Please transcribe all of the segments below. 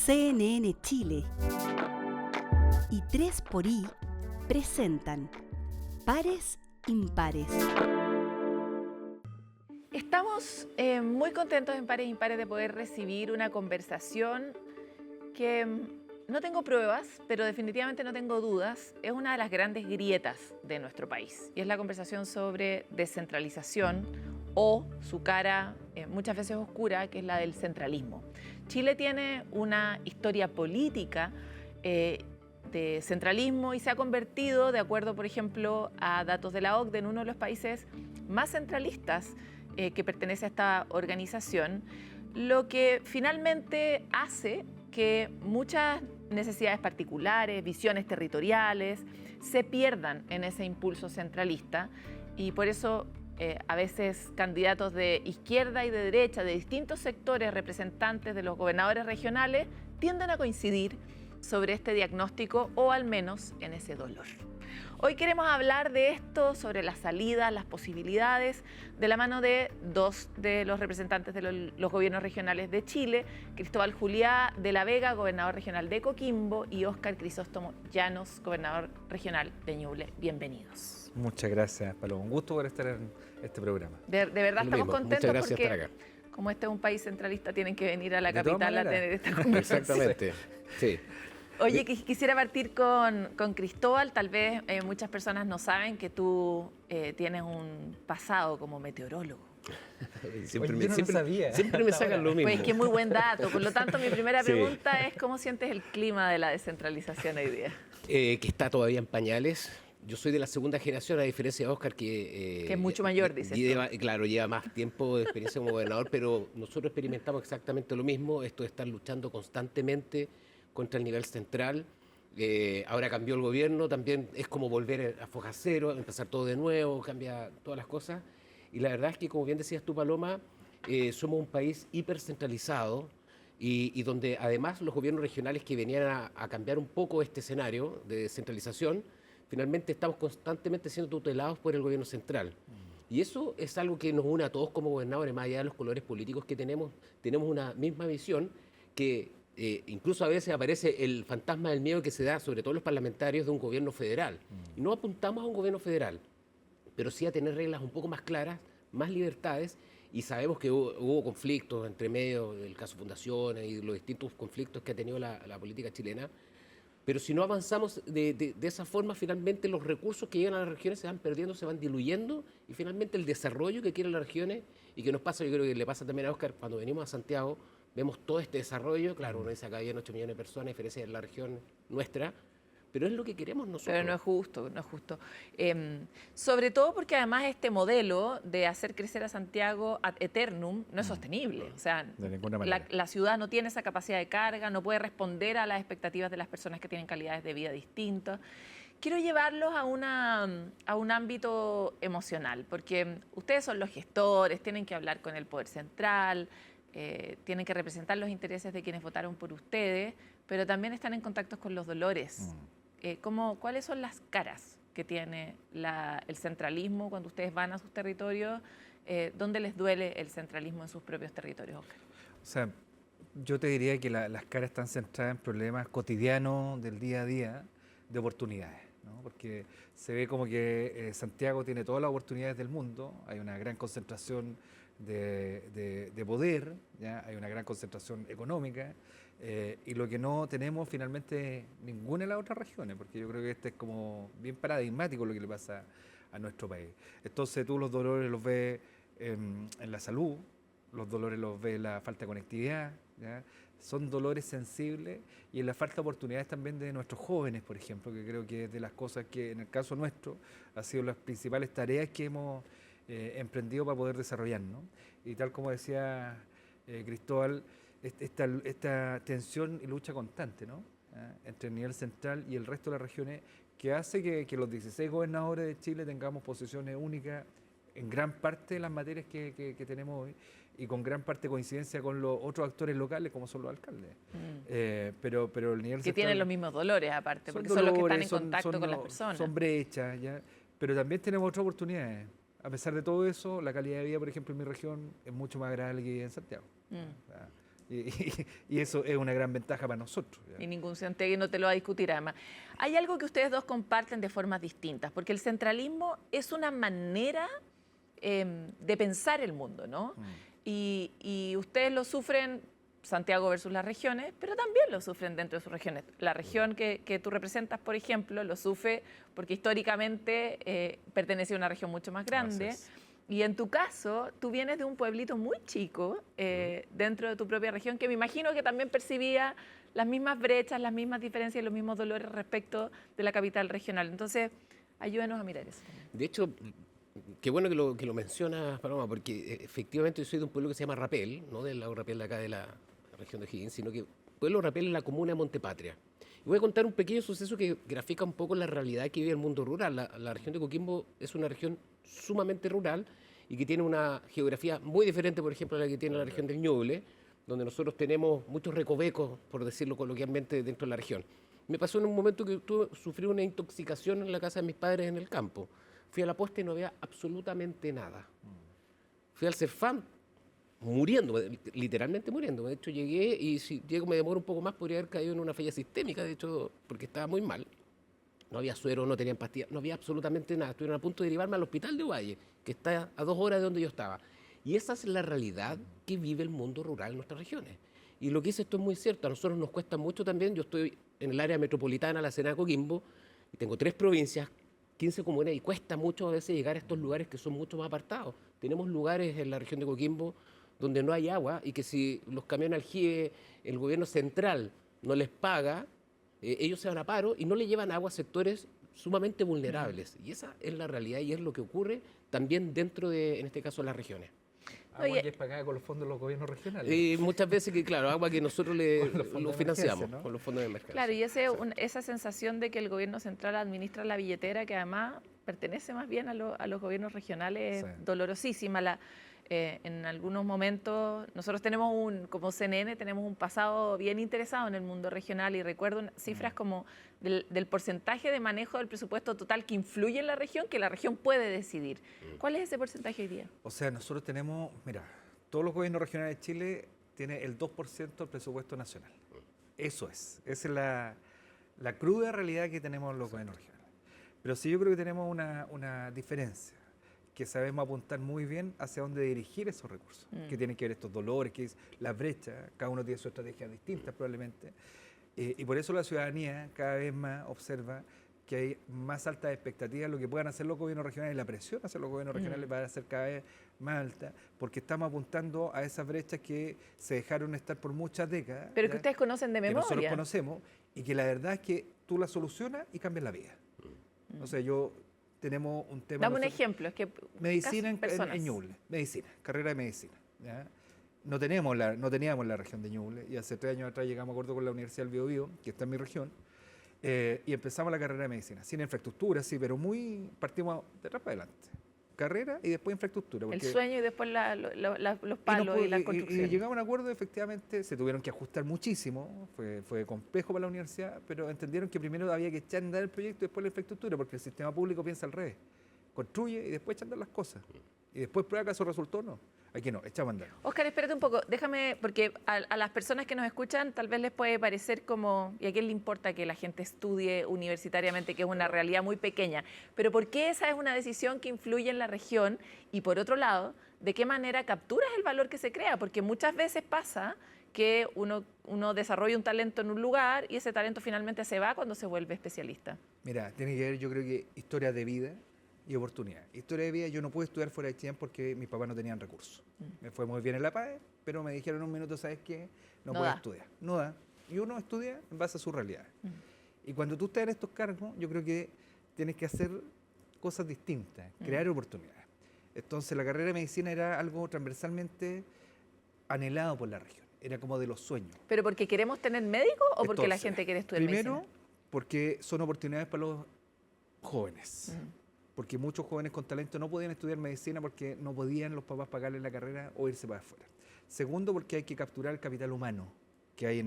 CNN Chile y 3xI presentan Pares Impares. Estamos muy contentos en Pares Impares de poder recibir una conversación que no tengo pruebas, pero definitivamente no tengo dudas, es una de las grandes grietas de nuestro país. Y es la conversación sobre descentralización o su cara muchas veces oscura, que es la del centralismo. Chile tiene una historia política de centralismo y se ha convertido, de acuerdo, por ejemplo, a datos de la OCDE, en uno de los países más centralistas que pertenece a esta organización, lo que finalmente hace que muchas necesidades particulares, visiones territoriales, se pierdan en ese impulso centralista y por eso a veces candidatos de izquierda y de derecha, de distintos sectores representantes de los gobernadores regionales, tienden a coincidir sobre este diagnóstico o al menos en ese dolor. Hoy queremos hablar de esto, sobre las salidas, las posibilidades, de la mano de dos de los representantes de los gobiernos regionales de Chile, Cristóbal Juliá de la Vega, gobernador regional de Coquimbo, y Óscar Crisóstomo Llanos, gobernador regional de Ñuble. Bienvenidos. Muchas gracias, Paloma. Un gusto por estar en este programa. De verdad estamos contentos porque, como este es un país centralista, tienen que venir a la capital a tener esta conversación. Exactamente, sí. Oye, quisiera partir con Cristóbal. Tal vez muchas personas no saben que tú tienes un pasado como meteorólogo. Siempre me sacan lo mismo. Pues que muy buen dato. Por lo tanto, mi primera pregunta es ¿cómo sientes el clima de la descentralización hoy día? Que está todavía en pañales. Yo soy de la segunda generación, a diferencia de Óscar, que es mucho mayor, dices tú. Claro, lleva más tiempo de experiencia como gobernador, pero nosotros experimentamos exactamente lo mismo, esto de estar luchando constantemente contra el nivel central. Ahora cambió el gobierno, también es como volver a foja cero, empezar todo de nuevo, cambia todas las cosas. Y la verdad es que, como bien decías tú, Paloma, somos un país hipercentralizado y donde además los gobiernos regionales que venían a cambiar un poco este escenario de descentralización, finalmente estamos constantemente siendo tutelados por el gobierno central. Y eso es algo que nos une a todos como gobernadores, más allá de los colores políticos que tenemos una misma visión que incluso a veces aparece el fantasma del miedo que se da, sobre todo los parlamentarios, de un gobierno federal. Y no apuntamos a un gobierno federal, pero sí a tener reglas un poco más claras, más libertades, y sabemos que hubo conflictos entre medio del caso Fundaciones y los distintos conflictos que ha tenido la política chilena. Pero si no avanzamos de esa forma, finalmente los recursos que llegan a las regiones se van perdiendo, se van diluyendo, y finalmente el desarrollo que quieren las regiones, y que nos pasa, yo creo que le pasa también a Óscar, cuando venimos a Santiago, vemos todo este desarrollo, claro, uno dice acá hay 8 millones de personas, a diferencia de la región nuestra, pero es lo que queremos nosotros. Pero no es justo, no es justo. Sobre todo porque además este modelo de hacer crecer a Santiago ad eternum no es sostenible. O sea, de ninguna manera. La ciudad no tiene esa capacidad de carga, no puede responder a las expectativas de las personas que tienen calidades de vida distintas. Quiero llevarlos a un ámbito emocional, porque ustedes son los gestores, tienen que hablar con el poder central, tienen que representar los intereses de quienes votaron por ustedes, pero también están en contacto con los dolores. ¿Cuáles son las caras que tiene el centralismo cuando ustedes van a sus territorios? ¿Dónde les duele el centralismo en sus propios territorios, Óscar? O sea, yo te diría que las caras están centradas en problemas cotidianos del día a día de oportunidades, ¿no? Porque se ve como que Santiago tiene todas las oportunidades del mundo, hay una gran concentración de poder, ¿ya? Hay una gran concentración económica, y lo que no tenemos finalmente ninguna de las otras regiones, porque yo creo que este es como bien paradigmático lo que le pasa a nuestro país. Entonces tú los dolores los ves en la salud, los dolores los ves en la falta de conectividad, ¿ya? Son dolores sensibles, y en la falta de oportunidades también de nuestros jóvenes, por ejemplo, que creo que es de las cosas que en el caso nuestro ha sido las principales tareas que hemos emprendido para poder desarrollar, ¿no? Y tal como decía Cristóbal, esta tensión y lucha constante, ¿no? Entre el nivel central y el resto de las regiones, que hace que los 16 gobernadores de Chile tengamos posiciones únicas en gran parte de las materias que tenemos hoy, y con gran parte de coincidencia con los otros actores locales, como son los alcaldes. Pero el nivel que central, tienen los mismos dolores, aparte, porque son los que están en contacto con las personas. Son brechas, ¿ya? Pero también tenemos otras oportunidades. A pesar de todo eso, la calidad de vida, por ejemplo, en mi región es mucho más agradable que en Santiago. O sea, Y eso es una gran ventaja para nosotros. ¿ya? Y ningún santiaguino te lo va a discutir además. Hay algo que ustedes dos comparten de formas distintas, porque el centralismo es una manera de pensar el mundo, ¿no? Y ustedes lo sufren, Santiago versus las regiones, pero también lo sufren dentro de sus regiones. La región que tú representas, por ejemplo, lo sufre porque históricamente pertenece a una región mucho más grande. Y en tu caso, tú vienes de un pueblito muy chico dentro de tu propia región, que me imagino que también percibía las mismas brechas, las mismas diferencias y los mismos dolores respecto de la capital regional. Entonces, ayúdenos a mirar eso. De hecho, qué bueno que lo mencionas, Paloma, porque efectivamente yo soy de un pueblo que se llama Rapel, no del lago Rapel de acá de la región de Higgins, sino que pueblo Rapel en la comuna de Montepatria. Y voy a contar un pequeño suceso que grafica un poco la realidad que vive el mundo rural. La región de Coquimbo es una región sumamente rural y que tiene una geografía muy diferente, por ejemplo, a la que tiene la región del Ñuble, donde nosotros tenemos muchos recovecos, por decirlo coloquialmente, dentro de la región. Me pasó en un momento que sufrí una intoxicación en la casa de mis padres en el campo. Fui a la posta y no había absolutamente nada. Fui al Cefam muriendo, literalmente muriendo. De hecho, llegué y si llego me demoro un poco más, podría haber caído en una falla sistémica, de hecho, porque estaba muy mal. No había suero, no tenían pastillas, no había absolutamente nada. Estuvieron a punto de derivarme al hospital de Ovalle, que está a 2 horas de donde yo estaba. Y esa es la realidad que vive el mundo rural en nuestras regiones. Y lo que dice esto es muy cierto. A nosotros nos cuesta mucho también. Yo estoy en el área metropolitana, la Serena de Coquimbo, y tengo 3 provincias, 15 comunas, y cuesta mucho a veces llegar a estos lugares que son mucho más apartados. Tenemos lugares en la región de Coquimbo donde no hay agua y que si los camiones aljibe, el gobierno central no les paga, ellos se van a paro y no le llevan agua a sectores sumamente vulnerables. Y esa es la realidad y es lo que ocurre también dentro de, en este caso, las regiones. Agua que es pagada con los fondos de los gobiernos regionales. Y muchas veces que, claro, agua que nosotros lo financiamos, ¿no? con los fondos de emergencia. Claro, y esa sensación de que el gobierno central administra la billetera, que además pertenece más bien a los gobiernos regionales, es dolorosísima. En algunos momentos, nosotros tenemos como CNN, tenemos un pasado bien interesado en el mundo regional y recuerdo cifras como del porcentaje de manejo del presupuesto total que influye en la región, que la región puede decidir. ¿Cuál es ese porcentaje hoy día? O sea, nosotros tenemos, mira, todos los gobiernos regionales de Chile tienen el 2% del presupuesto nacional. Esa es la cruda realidad que tenemos los gobiernos regionales. Pero sí yo creo que tenemos una diferencia, que sabemos apuntar muy bien hacia dónde dirigir esos recursos, que tienen que ver estos dolores, que es la brecha, cada uno tiene su estrategia distinta probablemente, y por eso la ciudadanía cada vez más observa que hay más altas expectativas de lo que puedan hacer los gobiernos regionales, la presión hacia los gobiernos regionales va a ser cada vez más alta, porque estamos apuntando a esas brechas que se dejaron estar por muchas décadas. Pero que ustedes conocen de memoria. Que nosotros conocemos, y que la verdad es que tú la solucionas y cambias la vida. O sea, tenemos un tema... Dame un ejemplo. Es que medicina en Ñuble, medicina, carrera de medicina. ¿Ya? No teníamos la región de Ñuble, y hace 3 años atrás llegamos a acuerdo con la Universidad del Biobío, que está en mi región, y empezamos la carrera de medicina, sin infraestructura, sí, pero partimos de atrás para adelante. Carrera y después infraestructura. El sueño y después los palos y las construcciones. Y llegamos a un acuerdo, efectivamente, se tuvieron que ajustar muchísimo, fue complejo para la universidad, pero entendieron que primero había que echar a andar el proyecto y después la infraestructura, porque el sistema público piensa al revés. Construye y después echa a andar las cosas. Y después prueba que eso resultó o no. Aquí no, echamos a andar. Óscar, espérate un poco, déjame, porque a las personas que nos escuchan tal vez les puede parecer como, ¿y a quién le importa que la gente estudie universitariamente, que es una realidad muy pequeña? Pero ¿por qué esa es una decisión que influye en la región? Y por otro lado, ¿de qué manera capturas el valor que se crea? Porque muchas veces pasa que uno desarrolla un talento en un lugar y ese talento finalmente se va cuando se vuelve especialista. Mira, tiene que ver, yo creo que historia de vida y oportunidad. Historia de vida, yo no pude estudiar fuera de Chillán porque mis papás no tenían recursos. Me fue muy bien en la PAE, pero me dijeron en un minuto, ¿sabes qué? No puedes estudiar. No da. Y uno estudia en base a su realidad. Y cuando tú estás en estos cargos, yo creo que tienes que hacer cosas distintas, crear oportunidades. Entonces la carrera de medicina era algo transversalmente anhelado por la región. Era como de los sueños. ¿Pero porque queremos tener médicos o porque la gente quiere estudiar medicina? Primero, porque son oportunidades para los jóvenes. Porque muchos jóvenes con talento no podían estudiar medicina porque no podían los papás pagarles la carrera o irse para afuera. Segundo, porque hay que capturar el capital humano que hay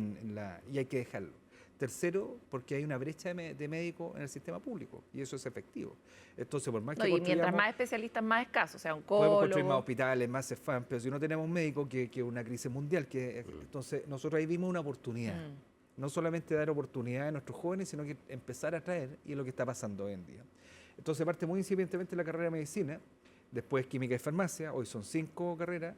y hay que dejarlo. Tercero, porque hay una brecha de médicos en el sistema público y eso es efectivo. Entonces, por más No, que y mientras construyamos, más especialistas, más escasos, o sea, podemos construir más oncólogo. hospitales, más CEFAM, pero si no tenemos médicos, que es una crisis mundial, entonces nosotros ahí vimos una oportunidad. No solamente dar oportunidad a nuestros jóvenes, sino que empezar a traer, y es lo que está pasando hoy en día. Entonces parte muy incipientemente la carrera de medicina, después química y farmacia, hoy son 5 carreras,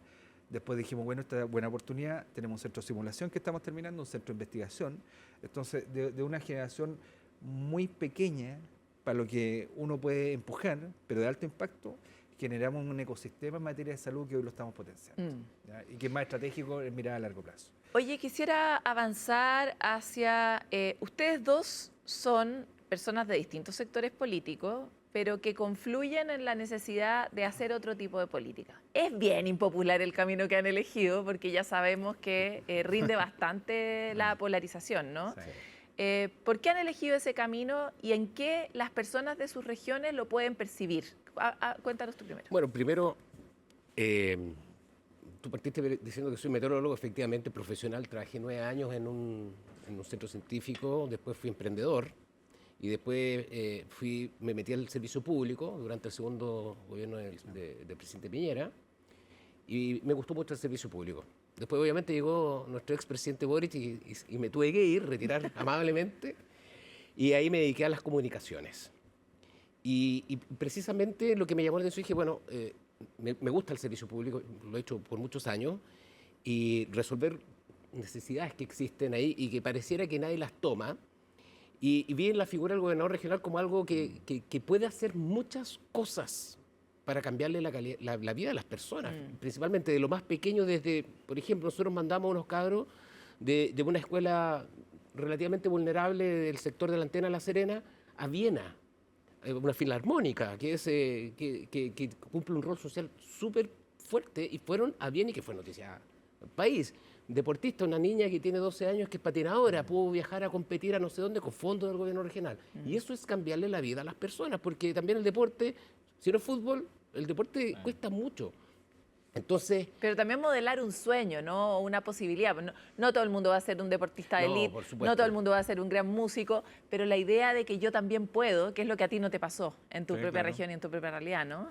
después dijimos, bueno, esta es buena oportunidad, tenemos un centro de simulación que estamos terminando, un centro de investigación, entonces de una generación muy pequeña para lo que uno puede empujar, pero de alto impacto, generamos un ecosistema en materia de salud que hoy lo estamos potenciando, ¿ya? Y que es más estratégico en mirada a largo plazo. Oye, quisiera avanzar hacia... ustedes dos son personas de distintos sectores políticos, pero que confluyen en la necesidad de hacer otro tipo de política. Es bien impopular el camino que han elegido, porque ya sabemos que rinde bastante la polarización, ¿no? Sí. ¿Por qué han elegido ese camino y en qué las personas de sus regiones lo pueden percibir? Cuéntanos tú primero. Bueno, primero, tú partiste diciendo que soy meteorólogo, efectivamente profesional, trabajé 9 años en un centro científico, después fui emprendedor y después me metí al servicio público durante el segundo gobierno del presidente Piñera y me gustó mucho el servicio público. Después obviamente llegó nuestro expresidente Boric y me tuve que retirar amablemente y ahí me dediqué a las comunicaciones. Y precisamente lo que me llamó la atención, dije, bueno, me gusta el servicio público, lo he hecho por muchos años, y resolver necesidades que existen ahí y que pareciera que nadie las toma. Y vi en la figura del gobernador regional como algo que puede hacer muchas cosas para cambiarle la vida de las personas, principalmente de lo más pequeño, desde, por ejemplo, nosotros mandamos a unos cabros de una escuela relativamente vulnerable del sector de la Antena La Serena a Viena, una filarmónica que cumple un rol social súper fuerte, y fueron a Viena y que fue noticia del país. Deportista, una niña que tiene 12 años que es patinadora, pudo viajar a competir a no sé dónde con fondos del gobierno regional. Y eso es cambiarle la vida a las personas, porque también el deporte, si no es fútbol, el deporte cuesta mucho. Entonces, pero también modelar un sueño, ¿no? Una posibilidad. No todo el mundo va a ser un deportista de No, élite, por supuesto. no todo el mundo va a ser un gran músico, pero la idea de que yo también puedo, que es lo que a ti no te pasó en tu Sí, propia claro. región y en tu propia realidad, ¿no?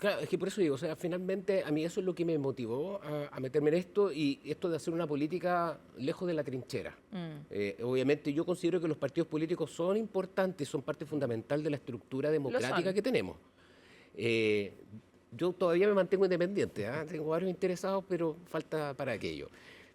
claro, es que por eso digo, o sea, finalmente a mí eso es lo que me motivó a meterme en esto, y esto de hacer una política lejos de la trinchera. Obviamente yo considero que los partidos políticos son importantes, son parte fundamental de la estructura democrática son. que tenemos. Yo todavía me mantengo independiente, tengo varios interesados, pero falta para aquello.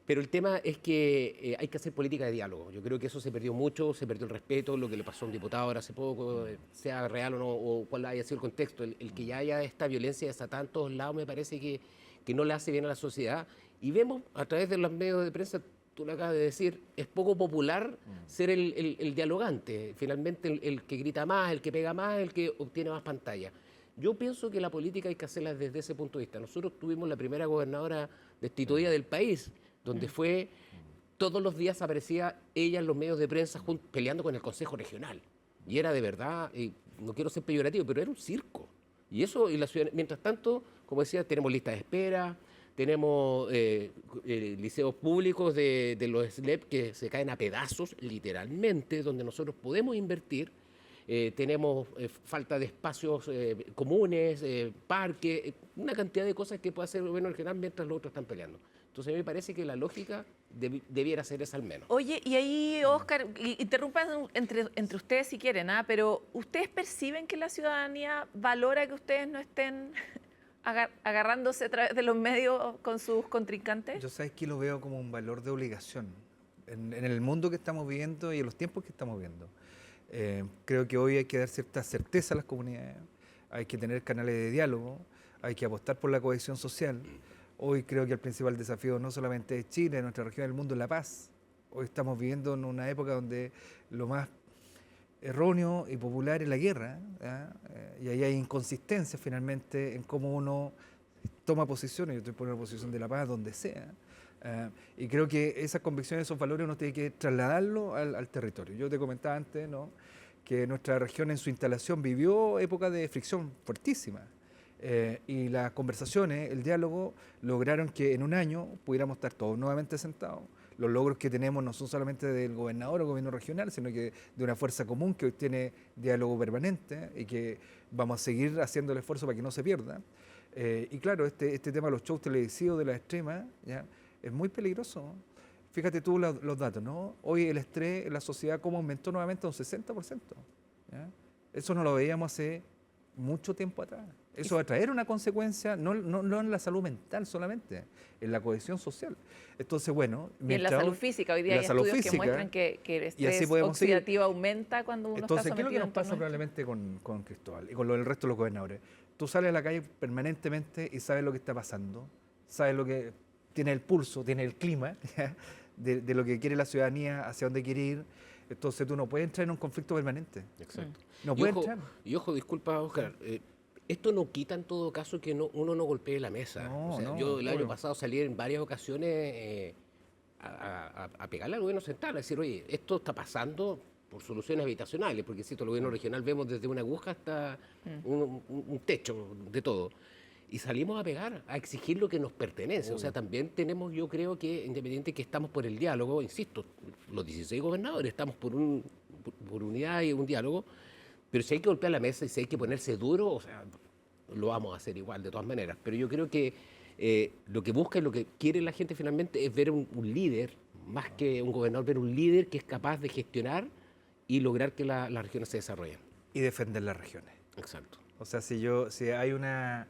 Pero el tema es que hay que hacer política de diálogo. Yo creo que eso se perdió mucho, se perdió el respeto, lo que le pasó a un diputado ahora hace poco, sea real o no, o cuál haya sido el contexto. El que ya haya esta violencia desatada en todos lados me parece que no le hace bien a la sociedad. Y vemos a través de los medios de prensa, tú lo acabas de decir, es poco popular ser el dialogante. Finalmente el que grita más, el que pega más, el que obtiene más pantalla. Yo pienso que la política hay que hacerla desde ese punto de vista. Nosotros tuvimos la primera gobernadora destituida del país, donde fue, todos los días aparecía ella en los medios de prensa peleando con el Consejo Regional. Y era de verdad, no quiero ser peyorativo, pero era un circo. Y eso, y la ciudad, mientras tanto, como decía, tenemos listas de espera, tenemos liceos públicos de los SLEP que se caen a pedazos, literalmente, donde nosotros podemos invertir. Tenemos falta de espacios comunes, parques, una cantidad de cosas que puede hacer el gobierno regional mientras los otros están peleando. Entonces a mí me parece que la lógica debiera ser esa al menos. Oye, y ahí, Óscar, interrumpan entre ustedes si quieren, pero ¿ustedes perciben que la ciudadanía valora que ustedes no estén agarrándose a través de los medios con sus contrincantes? Yo sabes que lo veo como un valor de obligación en el mundo que estamos viviendo y en los tiempos que estamos viviendo. Creo que hoy hay que dar cierta certeza a las comunidades, hay que tener canales de diálogo, hay que apostar por la cohesión social. Hoy creo que el principal desafío no solamente de Chile, de nuestra región, del mundo, es la paz. Hoy estamos viviendo en una época donde lo más erróneo y popular es la guerra, y ahí hay inconsistencias finalmente en cómo uno toma posiciones. Yo estoy por una posición de la paz donde sea. Y creo que esas convicciones, esos valores, uno tiene que trasladarlo al territorio. Yo te comentaba antes, ¿no?, que nuestra región en su instalación vivió épocas de fricción fuertísima. Y las conversaciones, el diálogo, lograron que en un año pudiéramos estar todos nuevamente sentados. los logros que tenemos no son solamente del gobernador o gobierno regional, sino que de una fuerza común que hoy tiene diálogo permanente y que vamos a seguir haciendo el esfuerzo para que no se pierda. Y claro, este tema de los shows televisivos de la extrema, ¿ya?, es muy peligroso. Fíjate tú los datos, ¿no? Hoy el estrés en la sociedad como aumentó nuevamente un 60%. ¿Ya? Eso no lo veíamos hace mucho tiempo atrás. Eso va a traer una consecuencia, no en la salud mental solamente, en la cohesión social. Entonces, bueno... Y en la salud física. Hoy día hay estudios que muestran que el estrés oxidativo aumenta cuando uno está sometido. Entonces, ¿qué es lo que nos pasa probablemente con Cristóbal y con el resto de los gobernadores? Tú sales a la calle permanentemente y sabes lo que está pasando, sabes lo que tiene el pulso, tiene el clima, ¿ya?, de lo que quiere la ciudadanía, hacia dónde quiere ir. Entonces tú no puedes entrar en un conflicto permanente. Exacto. No puedes entrar. Y ojo, disculpa, Oscar, esto no quita en todo caso que uno no golpee la mesa. No, o sea, no, yo el año obvio. pasado salí en varias ocasiones a pegarle al gobierno central, a decir, oye, esto está pasando por soluciones habitacionales, porque si el gobierno regional vemos desde una aguja hasta un techo de todo. Y salimos a pegar, a exigir lo que nos pertenece. O sea, también tenemos, yo creo que, independiente que estamos por el diálogo, insisto, los 16 gobernadores estamos por unidad y un diálogo, pero si hay que golpear la mesa y si hay que ponerse duro, o sea, lo vamos a hacer igual, de todas maneras. Pero yo creo que lo que busca y lo que quiere la gente finalmente es ver un líder, más que un gobernador, ver un líder que es capaz de gestionar y lograr que las regiones se desarrollen. Y defender las regiones. Exacto. O sea, si hay una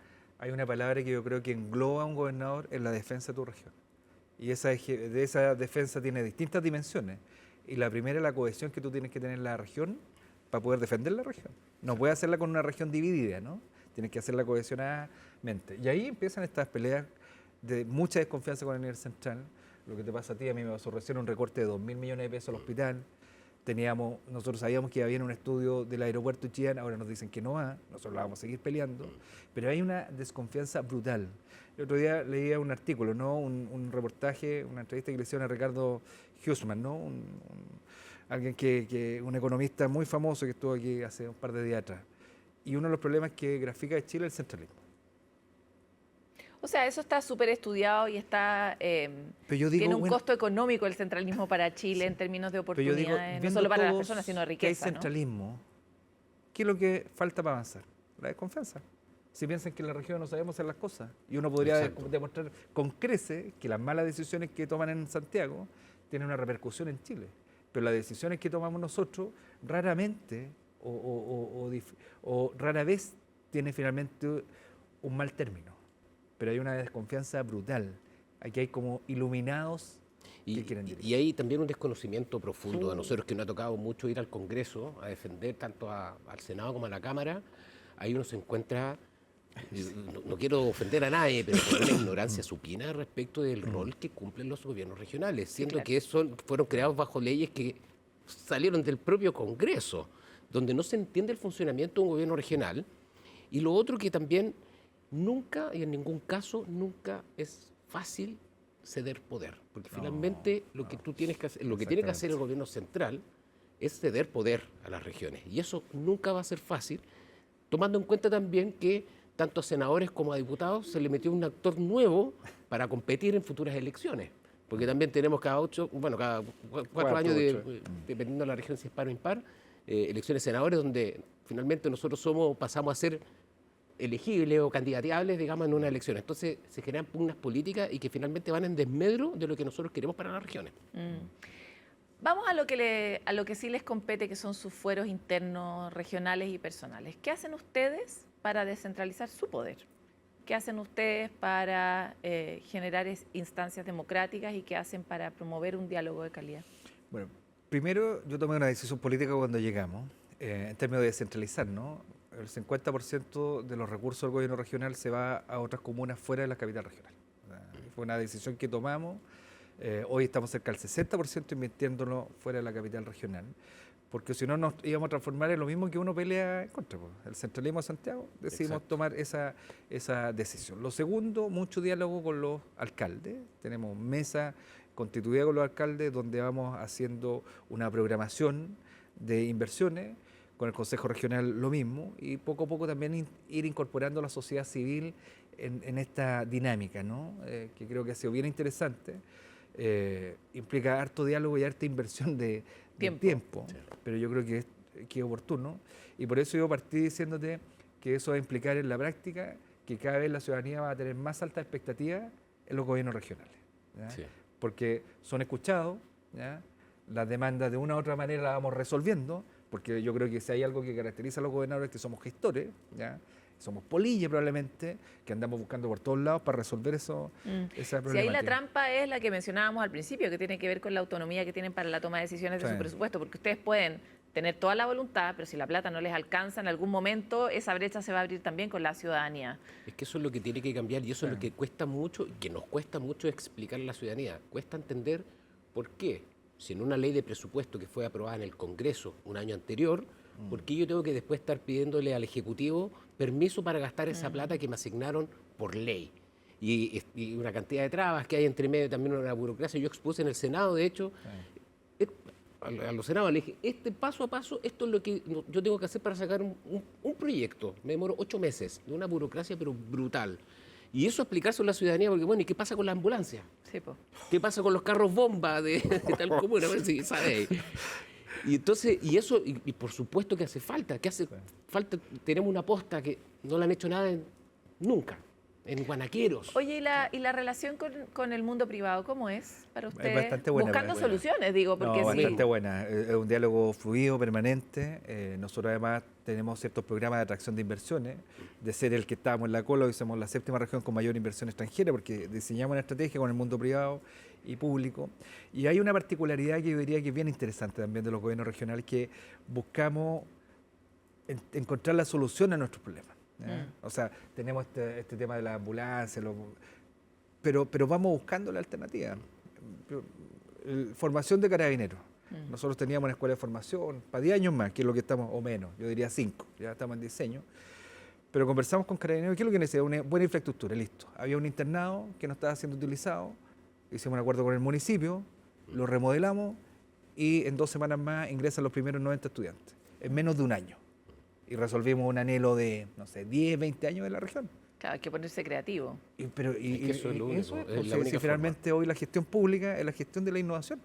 palabra que yo creo que engloba a un gobernador, es la defensa de tu región. Y de esa defensa tiene distintas dimensiones. Y la primera es la cohesión que tú tienes que tener en la región para poder defender la región. No puedes hacerla con una región dividida, ¿no? Tienes que hacerla cohesionadamente. Y ahí empiezan estas peleas de mucha desconfianza con el nivel central. Lo que te pasa a mí me pasó recién un recorte de 2.000 millones de pesos al hospital. Nosotros sabíamos que había un estudio del aeropuerto de Chillán, ahora nos dicen que no va, nosotros la vamos a seguir peleando, pero hay una desconfianza brutal. El otro día leía un artículo, ¿no?, un reportaje, una entrevista que le hicieron a Ricardo Huseman, ¿no?, un economista muy famoso que estuvo aquí hace un par de días atrás. Y uno de los problemas que grafica de Chile es el centralismo. O sea, eso está súper estudiado y está tiene un costo económico el centralismo para Chile, sí, en términos de oportunidades, no solo para las personas, sino de riqueza. Que hay centralismo, ¿no? ¿Qué es lo que falta para avanzar? La desconfianza. Si piensan que en la región no sabemos hacer las cosas, y uno podría demostrar con creces que las malas decisiones que toman en Santiago tienen una repercusión en Chile, pero las decisiones que tomamos nosotros raramente o rara vez tienen finalmente un mal término. Pero hay una desconfianza brutal. Aquí hay como iluminados que quieren dirigir. Y hay también un desconocimiento profundo. A nosotros que nos ha tocado mucho ir al Congreso a defender tanto al Senado como a la Cámara, ahí uno se encuentra, no quiero ofender a nadie, pero con una ignorancia supina respecto del rol que cumplen los gobiernos regionales, siendo que fueron creados bajo leyes que salieron del propio Congreso, donde no se entiende el funcionamiento de un gobierno regional. Y lo otro que también nunca y en ningún caso nunca es fácil ceder poder, porque finalmente lo que tú tienes que hacer, lo que tiene que hacer el gobierno central es ceder poder a las regiones, y eso nunca va a ser fácil, tomando en cuenta también que tanto a senadores como a diputados se le metió un actor nuevo para competir en futuras elecciones, porque también tenemos cada 4 años, dependiendo de la región si es par o impar, elecciones de senadores donde finalmente nosotros pasamos a ser elegibles o candidateables, digamos, en una elección. Entonces se generan pugnas políticas y que finalmente van en desmedro de lo que nosotros queremos para las regiones. Vamos a lo que sí les compete, que son sus fueros internos, regionales y personales. ¿Qué hacen ustedes para descentralizar su poder? ¿Qué hacen ustedes para generar instancias democráticas y qué hacen para promover un diálogo de calidad? Bueno, primero yo tomé una decisión política cuando llegamos, en términos de descentralizar, ¿no? El 50% de los recursos del gobierno regional se va a otras comunas fuera de la capital regional. Fue una decisión que tomamos. Hoy estamos cerca del 60% invirtiéndolo fuera de la capital regional, porque si no nos íbamos a transformar en lo mismo que uno pelea en contra, pues. El centralismo de Santiago, decidimos tomar esa decisión. Lo segundo, mucho diálogo con los alcaldes. Tenemos mesa constituida con los alcaldes donde vamos haciendo una programación de inversiones. Con el Consejo Regional lo mismo, y poco a poco también ir incorporando a la sociedad civil en esta dinámica, ¿no? Que creo que ha sido bien interesante. implica harto diálogo y harta inversión de tiempo. Sí. Pero yo creo que es oportuno. Y por eso yo partí diciéndote que eso va a implicar en la práctica que cada vez la ciudadanía va a tener más altas expectativas en los gobiernos regionales. ¿Ya? Sí. Porque son escuchados, ¿ya? Las demandas de una u otra manera las vamos resolviendo, porque yo creo que si hay algo que caracteriza a los gobernadores es que somos gestores, ¿ya? Somos polillas probablemente, que andamos buscando por todos lados para resolver esa problemática. Si ahí la trampa es la que mencionábamos al principio, que tiene que ver con la autonomía que tienen para la toma de decisiones de su presupuesto, porque ustedes pueden tener toda la voluntad, pero si la plata no les alcanza en algún momento, esa brecha se va a abrir también con la ciudadanía. Es que eso es lo que tiene que cambiar y eso es lo que cuesta mucho, y que nos cuesta mucho explicarle a la ciudadanía. Cuesta entender por qué, si en una ley de presupuesto que fue aprobada en el Congreso un año anterior, ¿por qué yo tengo que después estar pidiéndole al Ejecutivo permiso para gastar esa plata que me asignaron por ley? Y una cantidad de trabas que hay entre medio, también una burocracia. Yo expuse en el Senado, de hecho, a los senadores le dije, paso a paso, esto es lo que yo tengo que hacer para sacar un proyecto. Me demoró 8 meses, de una burocracia pero brutal. Y eso explicárselo a la ciudadanía, porque bueno, ¿y qué pasa con la ambulancia? Sí, po. ¿Qué pasa con los carros bomba de tal comuna? A ver si sabéis. Y entonces, y por supuesto que hace falta, falta, tenemos una posta que no le han hecho nada nunca, en Guanaqueros. Oye, ¿y la relación con el mundo privado cómo es para ustedes? Es bastante buena. Buscando soluciones, digo, porque no, sí. bastante buena. Es un diálogo fluido, permanente. Nosotros además tenemos ciertos programas de atracción de inversiones. De ser el que estábamos en la cola, hoy somos la 7ª región con mayor inversión extranjera, porque diseñamos una estrategia con el mundo privado y público. Y hay una particularidad que yo diría que es bien interesante también de los gobiernos regionales, que buscamos encontrar la solución a nuestros problemas. O sea, tenemos este tema de la ambulancia, pero vamos buscando la alternativa. Formación de carabineros. Nosotros teníamos una escuela de formación para 10 años más, que es lo que estamos, o menos, yo diría 5, ya estamos en diseño. Pero conversamos con carabineros, ¿qué es lo que necesita? Una buena infraestructura, listo. Había un internado que no estaba siendo utilizado, hicimos un acuerdo con el municipio, lo remodelamos y en 2 semanas más ingresan los primeros 90 estudiantes, en menos de un año. Y resolvimos un anhelo de, no sé, 10, 20 años de la región. Claro, hay que ponerse creativo. Es que eso es lo único, es la si única finalmente hoy la gestión pública es la gestión de la innovación.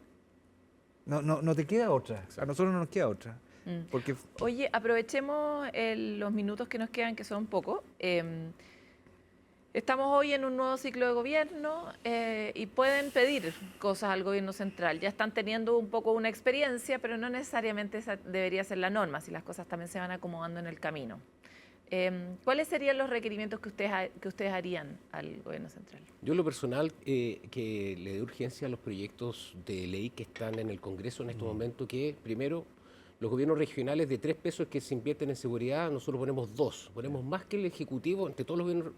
No te queda otra. Exacto. A nosotros no nos queda otra. Porque Oye, aprovechemos los minutos que nos quedan, que son pocos. Estamos hoy en un nuevo ciclo de gobierno y pueden pedir cosas al gobierno central. Ya están teniendo un poco una experiencia, pero no necesariamente esa debería ser la norma, si las cosas también se van acomodando en el camino. ¿Cuáles serían los requerimientos que ustedes harían al gobierno central? Yo, en lo personal, que le dé urgencia a los proyectos de ley que están en el Congreso en este momento, que primero, los gobiernos regionales de 3 pesos que se invierten en seguridad, nosotros ponemos 2, ponemos más que el Ejecutivo, entre todos los gobiernos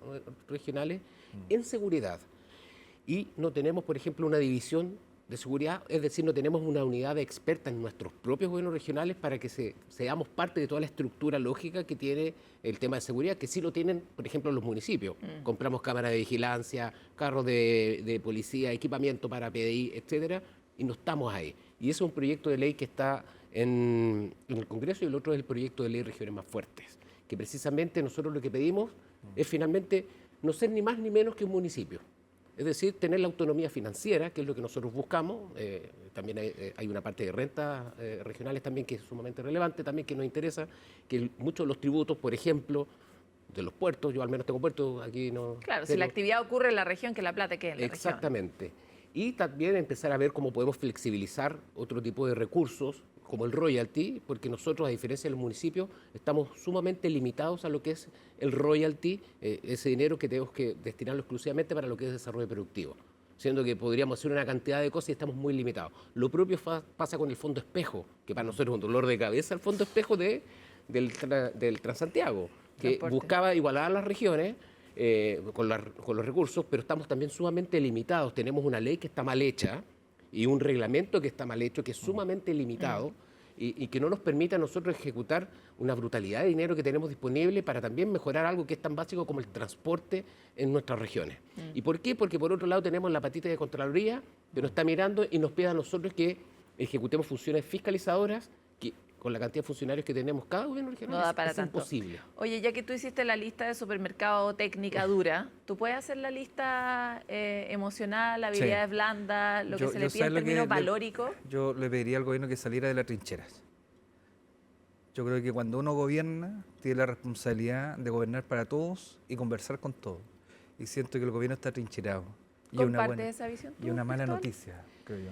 regionales, en seguridad. Y no tenemos, por ejemplo, una división de seguridad, es decir, no tenemos una unidad de expertas en nuestros propios gobiernos regionales para que seamos parte de toda la estructura lógica que tiene el tema de seguridad, que sí lo tienen, por ejemplo, los municipios. Compramos cámaras de vigilancia, carros de policía, equipamiento para PDI, etcétera, y no estamos ahí. Y ese es un proyecto de ley que está en el Congreso, y el otro es el proyecto de ley de regiones más fuertes, que precisamente nosotros lo que pedimos es finalmente no ser ni más ni menos que un municipio. Es decir, tener la autonomía financiera, que es lo que nosotros buscamos. También hay una parte de rentas regionales también que es sumamente relevante, también que nos interesa, que muchos de los tributos, por ejemplo, de los puertos, yo al menos tengo puertos, aquí no... Claro, si la actividad ocurre en la región, que la plata quede en la Exactamente. Y también empezar a ver cómo podemos flexibilizar otro tipo de recursos, como el royalty, porque nosotros, a diferencia de los municipios, estamos sumamente limitados a lo que es el royalty, ese dinero que tenemos que destinarlo exclusivamente para lo que es desarrollo productivo, siendo que podríamos hacer una cantidad de cosas y estamos muy limitados. Lo propio pasa con el Fondo Espejo, que para nosotros es un dolor de cabeza, el Fondo Espejo del Transantiago, que buscaba igualar a las regiones con los recursos, pero estamos también sumamente limitados. Tenemos una ley que está mal hecha, y un reglamento que está mal hecho, que es sumamente limitado y que no nos permite a nosotros ejecutar una brutalidad de dinero que tenemos disponible para también mejorar algo que es tan básico como el transporte en nuestras regiones. ¿Y por qué? Porque por otro lado tenemos la patita de Contraloría que nos está mirando y nos pide a nosotros que ejecutemos funciones fiscalizadoras que con la cantidad de funcionarios que tenemos, cada gobierno regional No da para es tanto. imposible. Oye, ya que tú hiciste la lista de supermercado técnica dura, ¿tú puedes hacer la lista emocional, habilidades blandas, lo que se le pide en términos valóricos? Yo le pediría al gobierno que saliera de las trincheras. Yo creo que cuando uno gobierna, tiene la responsabilidad de gobernar para todos y conversar con todos. Y siento que el gobierno está trincherado. Y ¿Compartes esa visión tú, y una mala Cristóbal? noticia, creo yo.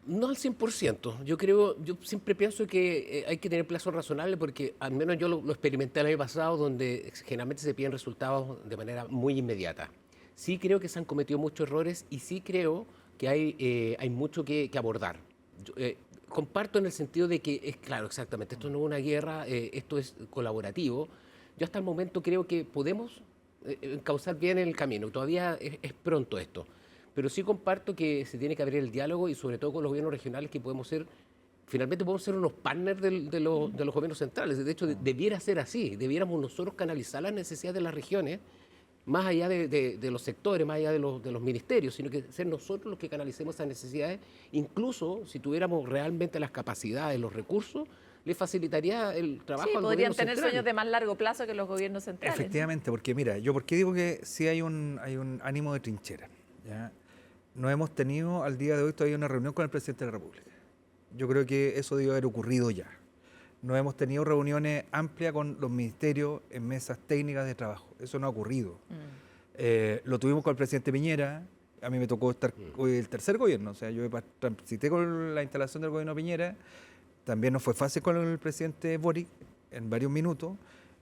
No al 100%. Yo siempre pienso que hay que tener plazos razonables porque al menos yo lo experimenté el año pasado, donde generalmente se piden resultados de manera muy inmediata. Sí creo que se han cometido muchos errores y sí creo que hay mucho que abordar. Comparto en el sentido de que, es claro, exactamente, esto no es una guerra, esto es colaborativo. Yo hasta el momento creo que podemos encauzar bien el camino. Todavía es pronto esto. Pero sí comparto que se tiene que abrir el diálogo y sobre todo con los gobiernos regionales que finalmente podemos ser unos partners de los gobiernos centrales. De hecho, debiera ser así. Debiéramos nosotros canalizar las necesidades de las regiones más allá de los sectores, más allá de los ministerios, sino que ser nosotros los que canalicemos esas necesidades. Incluso si tuviéramos realmente las capacidades, los recursos, le facilitaría el trabajo Sí, al podrían gobierno tener central. sueños de más largo plazo que los gobiernos centrales. Efectivamente, porque mira, yo por qué digo que sí hay un ánimo de trinchera. ¿Ya? No hemos tenido al día de hoy todavía una reunión con el presidente de la República. Yo creo que eso debe haber ocurrido ya. No hemos tenido reuniones amplias con los ministerios en mesas técnicas de trabajo. Eso no ha ocurrido. Lo tuvimos con el presidente Piñera. A mí me tocó estar hoy el tercer gobierno. O sea, yo transité con la instalación del gobierno Piñera. También no fue fácil con el presidente Boric en varios minutos.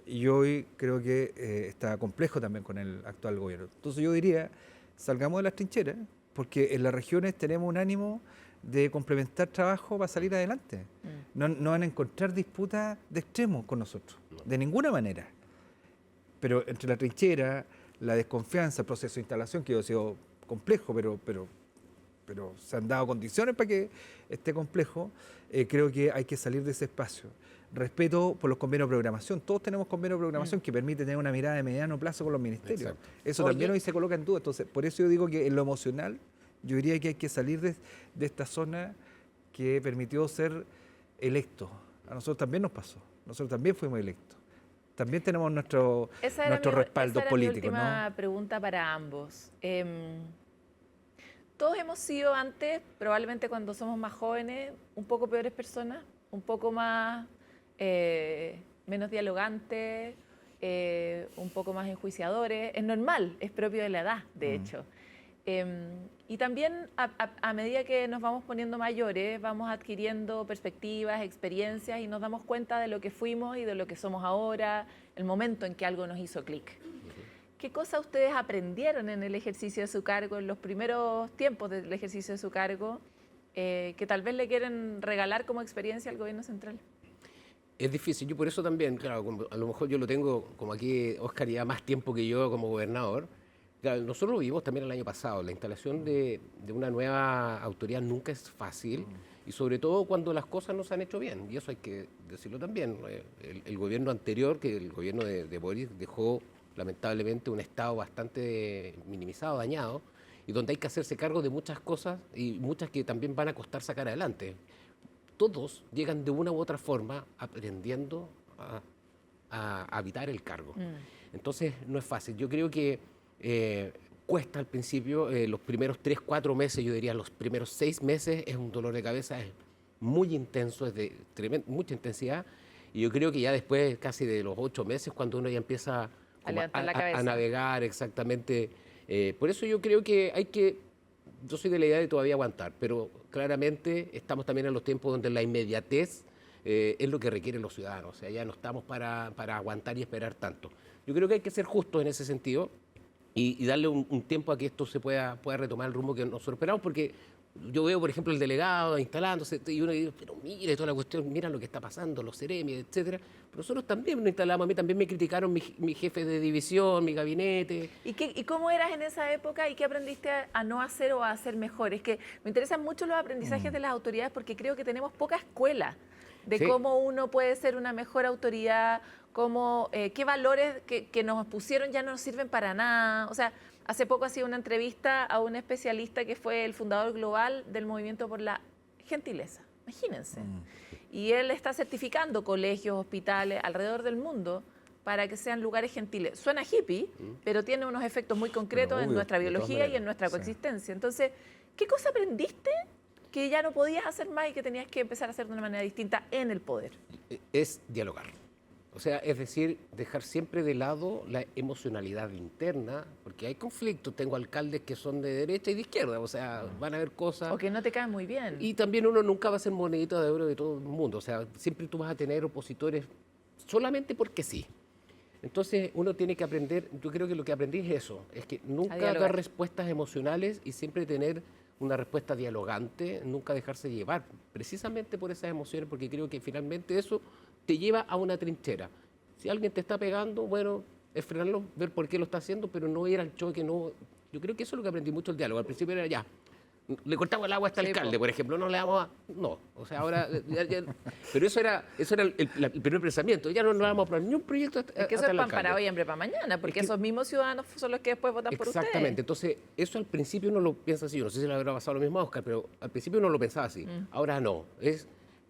Y hoy creo que está complejo también con el actual gobierno. Entonces yo diría, salgamos de las trincheras, porque en las regiones tenemos un ánimo de complementar trabajo para salir adelante. No van a encontrar disputas de extremos con nosotros, de ninguna manera. Pero entre la trinchera, la desconfianza, el proceso de instalación, que ha sido complejo, pero se han dado condiciones para que esté complejo, creo que hay que salir de ese espacio. Respeto por los convenios de programación. Todos tenemos convenios de programación que permiten tener una mirada de mediano plazo con los ministerios. Exacto. Eso también hoy se coloca en duda. Entonces, por eso yo digo que en lo emocional, yo diría que hay que salir de esta zona que permitió ser electos. A nosotros también nos pasó. Nosotros también fuimos electos. También tenemos nuestro respaldo político. Esa era mi última pregunta para ambos. Todos hemos sido antes, probablemente cuando somos más jóvenes, un poco peores personas, un poco más menos dialogantes, un poco más enjuiciadores. Es normal, es propio de la edad, de hecho. Y también a medida que nos vamos poniendo mayores, vamos adquiriendo perspectivas, experiencias y nos damos cuenta de lo que fuimos y de lo que somos ahora, el momento en que algo nos hizo clic. ¿Qué cosas ustedes aprendieron en el ejercicio de su cargo, en los primeros tiempos del ejercicio de su cargo, que tal vez le quieren regalar como experiencia al gobierno central? Es difícil, yo por eso también, claro, a lo mejor yo lo tengo, como aquí Óscar lleva más tiempo que yo como gobernador. Claro, nosotros lo vimos también el año pasado. La instalación de una nueva autoridad nunca es fácil y sobre todo cuando las cosas no se han hecho bien. Y eso hay que decirlo también. El gobierno anterior, que el gobierno de Boris, dejó lamentablemente un estado bastante minimizado, dañado, y donde hay que hacerse cargo de muchas cosas y muchas que también van a costar sacar adelante. Todos llegan de una u otra forma aprendiendo a habitar el cargo. Entonces no es fácil. Yo creo que cuesta al principio, los primeros 3, 4 meses, yo diría los primeros 6 meses es un dolor de cabeza, es muy intenso, es de mucha intensidad, y yo creo que ya después casi de los 8 meses, cuando uno ya empieza a navegar exactamente, por eso yo creo que yo soy de la idea de todavía aguantar, pero claramente estamos también en los tiempos donde la inmediatez es lo que requieren los ciudadanos, o sea, ya no estamos para aguantar y esperar tanto. Yo creo que hay que ser justos en ese sentido, y darle un tiempo a que esto se pueda retomar el rumbo que nosotros esperamos, porque yo veo, por ejemplo, el delegado instalándose y uno dice, pero mire toda la cuestión, mira lo que está pasando, los seremi, etcétera. Pero nosotros también nos instalamos, a mí también me criticaron mi jefe de división, mi gabinete. ¿Y cómo eras en esa época y qué aprendiste a no hacer o a hacer mejor? Es que me interesan mucho los aprendizajes de las autoridades porque creo que tenemos poca escuela de cómo uno puede ser una mejor autoridad, qué valores que nos pusieron ya no nos sirven para nada. O sea, hace poco hacía una entrevista a un especialista que fue el fundador global del Movimiento por la Gentileza. Imagínense. Y él está certificando colegios, hospitales alrededor del mundo para que sean lugares gentiles. Suena hippie, pero tiene unos efectos muy concretos Bueno, en obvio, nuestra de todas biología y maneras. en nuestra Sí. coexistencia. Entonces, ¿qué cosa aprendiste que ya no podías hacer más y que tenías que empezar a hacer de una manera distinta en el poder? Es dialogar. O sea, es decir, dejar siempre de lado la emocionalidad interna, porque hay conflictos. Tengo alcaldes que son de derecha y de izquierda, o sea, van a haber cosas. O que no te caen muy bien. Y también uno nunca va a ser monedita de oro de todo el mundo, o sea, siempre tú vas a tener opositores solamente porque sí. Entonces uno tiene que aprender, yo creo que lo que aprendí es eso, es que nunca dialogar. dar respuestas emocionales y siempre tener una respuesta dialogante, nunca dejarse llevar precisamente por esas emociones, porque creo que finalmente eso te lleva a una trinchera. Si alguien te está pegando, bueno, es frenarlo, ver por qué lo está haciendo, pero no ir al choque, no. Yo creo que eso es lo que aprendí mucho el diálogo. Al principio era ya, le cortamos el agua a este Sí, alcalde, po. por ejemplo, no le damos a... No, o sea, ahora... pero eso era el primer pensamiento, ya no le vamos a aprobar ni un proyecto Es que eso hasta es el pan alcalde. para hoy, hambre para mañana, porque Es que- esos mismos ciudadanos son los que después votan por ustedes. Exactamente, entonces eso al principio uno lo piensa así, yo no sé si le habrá pasado lo mismo a Oscar, pero al principio uno lo pensaba así, ahora no, es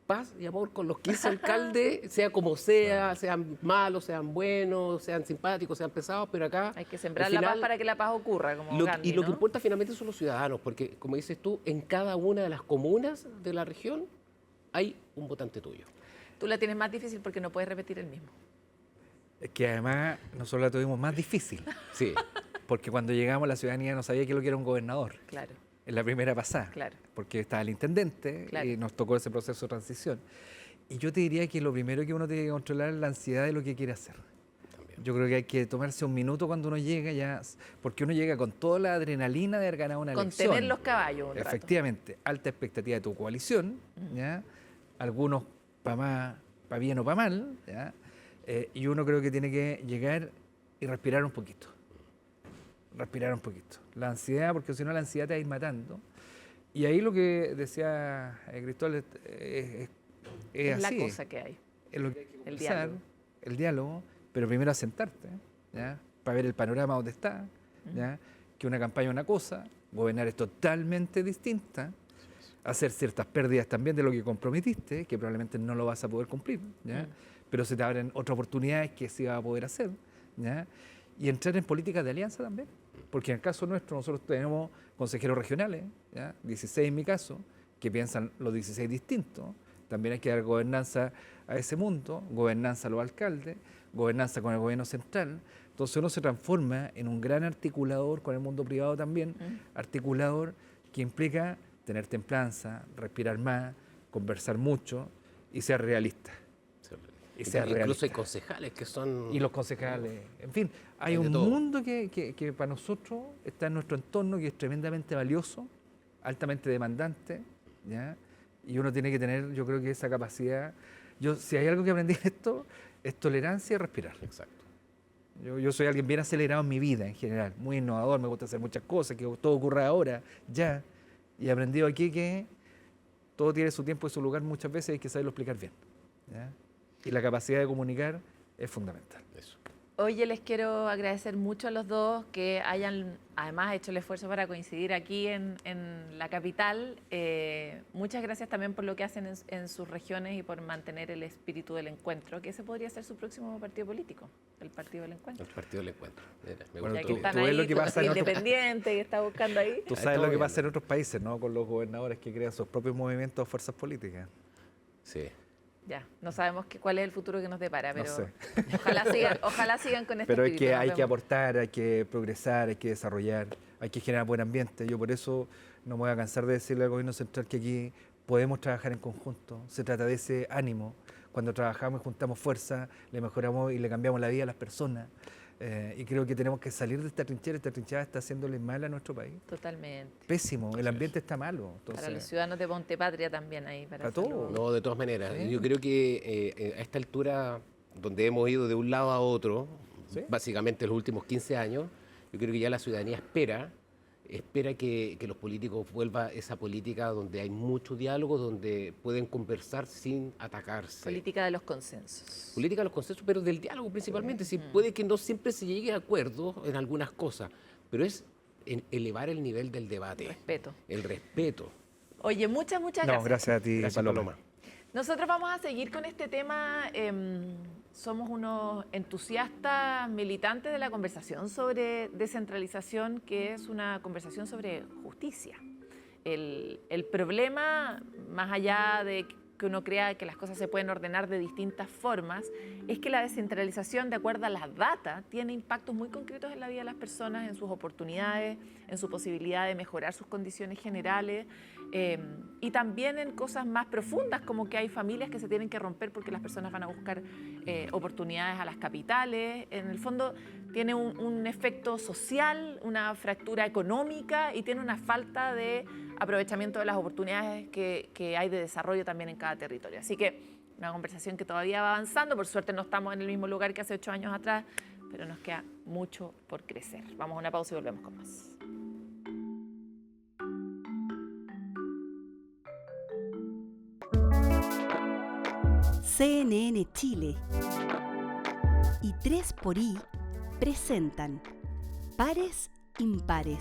paz y amor con los 15 alcaldes, sea como sea, sean malos, sean buenos, sean simpáticos, sean pesados, pero acá... Hay que sembrar al la paz final, para que la paz ocurra, como lo- Gandhi, y lo que ¿no? importa finalmente son los ciudadanos, porque como dices tú, en cada una de las comunas de la región hay un votante tuyo. Tú la tienes más difícil porque no puedes repetir el mismo. Es que además nosotros la tuvimos más difícil, Sí, porque cuando llegamos la ciudadanía no sabía que lo que era un gobernador, Claro, en la primera pasada, claro. porque estaba el intendente Claro. y nos tocó ese proceso de transición. Y yo te diría que lo primero que uno tiene que controlar es la ansiedad de lo que quiere hacer. también. Yo creo que hay que tomarse un minuto cuando uno llega ya, porque uno llega con toda la adrenalina de haber ganado una elección. Contener los caballos un rato. Efectivamente, alta expectativa de tu coalición, ¿ya? Algunos para más, para bien o para mal, ¿ya? Y uno creo que tiene que llegar y respirar un poquito. Respirar un poquito. La ansiedad, porque si no la ansiedad te va a ir matando. Y ahí lo que decía Cristóbal Es así. la cosa que hay. Es lo que hay que El conversar, diálogo. el diálogo, pero primero asentarte, ¿ya? Para ver el panorama donde está, ¿ya? Que una campaña es una cosa, gobernar es totalmente distinta, hacer ciertas pérdidas también de lo que comprometiste, que probablemente no lo vas a poder cumplir, ¿ya? Pero se te abren otras oportunidades que sí vas a poder hacer, ¿ya? Y entrar en políticas de alianza también, porque en el caso nuestro nosotros tenemos consejeros regionales, ¿ya? 16 en mi caso, que piensan los 16 distintos. También hay que dar gobernanza a ese mundo, gobernanza a los alcaldes, gobernanza con el gobierno central. Entonces uno se transforma en un gran articulador con el mundo privado también, articulador que implica tener templanza, respirar más, conversar mucho y ser realista. Y ser Incluso realista. hay concejales que son... Y los concejales, en fin, hay Hay de un todo. mundo que para nosotros está en nuestro entorno, que es tremendamente valioso, altamente demandante, ¿ya? Y uno tiene que tener, yo creo que esa capacidad. Si hay algo que aprendí de esto, es tolerancia y respirar. Exacto. Yo soy alguien bien acelerado en mi vida en general, muy innovador, me gusta hacer muchas cosas, que todo ocurra ahora, ya. Y he aprendido aquí que todo tiene su tiempo y su lugar muchas veces, hay que saberlo explicar bien, ¿ya? Y la capacidad de comunicar es fundamental. Eso. Oye, les quiero agradecer mucho a los dos que hayan además hecho el esfuerzo para coincidir aquí en la capital. Muchas gracias también por lo que hacen en sus regiones y por mantener el espíritu del encuentro, que ese podría ser su próximo partido político, el Partido del Encuentro. El partido del encuentro. Mira, me Bueno, Ya gustó que tú- bien. están ves ahí, lo que pasa en otro- independiente, que está buscando ahí. Tú Ahí sabes lo que estamos pasa en viendo. otros países, ¿no? Con los gobernadores que crean sus propios movimientos o fuerzas políticas. Sí. Ya, no sabemos cuál es el futuro que nos depara, No pero sé. ojalá sigan con este Pero espíritu. Nos hay que vemos. aportar, hay que progresar, hay que desarrollar, hay que generar buen ambiente. Yo por eso no me voy a cansar de decirle al gobierno central que aquí podemos trabajar en conjunto. Se trata de ese ánimo. Cuando trabajamos y juntamos fuerza, le mejoramos y le cambiamos la vida a las personas. Y creo que tenemos que salir de esta trinchera. Esta trinchera está haciéndole mal a nuestro país. Totalmente. Pésimo, el ambiente está malo. Entonces, Para los ciudadanos de Ponte Patria también ahí. Para Para todos. salud. No, de todas maneras. Sí. Yo creo que a esta altura, donde hemos ido de un lado a otro, Sí. básicamente los últimos 15 años, yo creo que ya la ciudadanía espera que los políticos vuelvan esa política donde hay mucho diálogo, donde pueden conversar sin atacarse. Política de los consensos. Política de los consensos, pero del diálogo principalmente. Sí, puede que no siempre se llegue a acuerdo en algunas cosas, pero es elevar el nivel del debate, Respeto. el respeto. Oye, muchas No, gracias. gracias a ti, Gracias, Paloma. Paloma. Nosotros vamos a seguir con este tema. Somos unos entusiastas militantes de la conversación sobre descentralización, que es una conversación sobre justicia. El problema, más allá de que uno crea que las cosas se pueden ordenar de distintas formas, es que la descentralización, de acuerdo a las data, tiene impactos muy concretos en la vida de las personas, en sus oportunidades, en su posibilidad de mejorar sus condiciones generales, y también en cosas más profundas, como que hay familias que se tienen que romper porque las personas van a buscar oportunidades a las capitales. En el fondo tiene un efecto social, una fractura económica y tiene una falta de aprovechamiento de las oportunidades que hay de desarrollo también en cada territorio. Así que una conversación que todavía va avanzando. Por suerte no estamos en el mismo lugar que hace 8 años atrás, pero nos queda mucho por crecer. Vamos a una pausa y volvemos con más. CNN Chile y 3xI presentan Pares Impares.